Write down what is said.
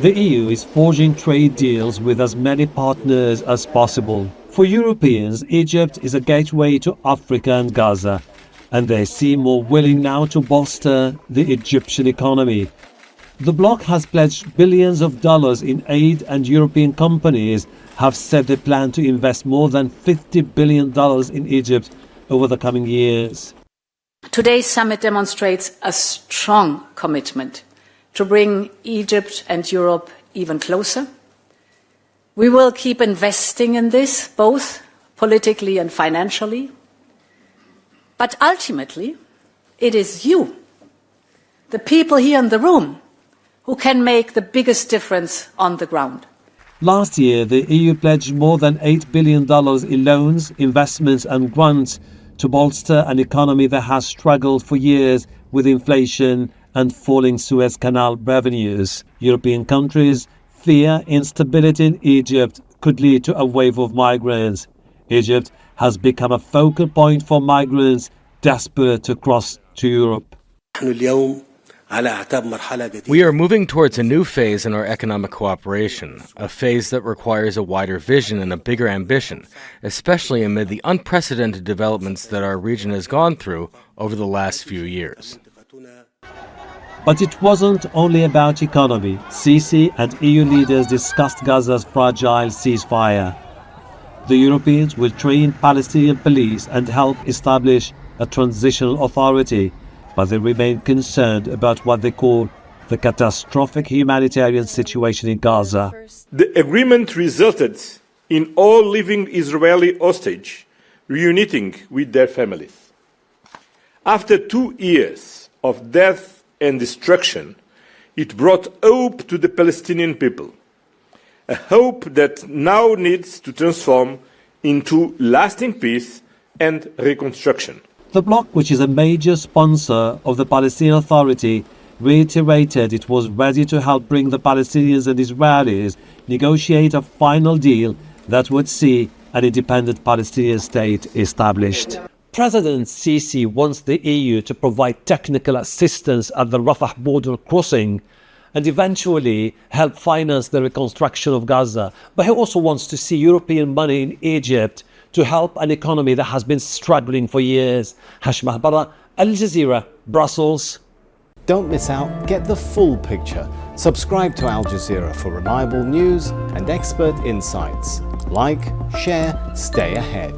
The EU is forging trade deals with as many partners as possible. For Europeans, Egypt is a gateway to Africa and Gaza, and they seem more willing now to bolster the Egyptian economy. The bloc has pledged billions of dollars in aid, and European companies have said they plan to invest more than $50 billion in Egypt over the coming years. Today's summit demonstrates a strong commitment to bring Egypt and Europe even closer. We will keep investing in this, both politically and financially. But ultimately, it is you, the people here in the room, who can make the biggest difference on the ground. Last year, the EU pledged more than $8 billion in loans, investments and grants to bolster an economy that has struggled for years with inflation and falling Suez Canal revenues. European countries fear instability in Egypt could lead to a wave of migrants. Egypt has become a focal point for migrants desperate to cross to Europe. We are moving towards a new phase in our economic cooperation, a phase that requires a wider vision and a bigger ambition, especially amid the unprecedented developments that our region has gone through over the last few years. But it wasn't only about economy. Sisi and EU leaders discussed Gaza's fragile ceasefire. The Europeans will train Palestinian police and help establish a transitional authority, but they remain concerned about what they call the catastrophic humanitarian situation in Gaza. The agreement resulted in all living Israeli hostages reuniting with their families. After 2 years of death and destruction, it brought hope to the Palestinian people, a hope that now needs to transform into lasting peace and reconstruction. The bloc, which is a major sponsor of the Palestinian Authority, reiterated it was ready to help bring the Palestinians and Israelis negotiate a final deal that would see an independent Palestinian state established. President Sisi wants the EU to provide technical assistance at the Rafah border crossing and eventually help finance the reconstruction of Gaza. But he also wants to see European money in Egypt to help an economy that has been struggling for years. Hashem Ahelbarra, Al Jazeera, Brussels. Don't miss out. Get the full picture. Subscribe to Al Jazeera for reliable news and expert insights. Like, share, stay ahead.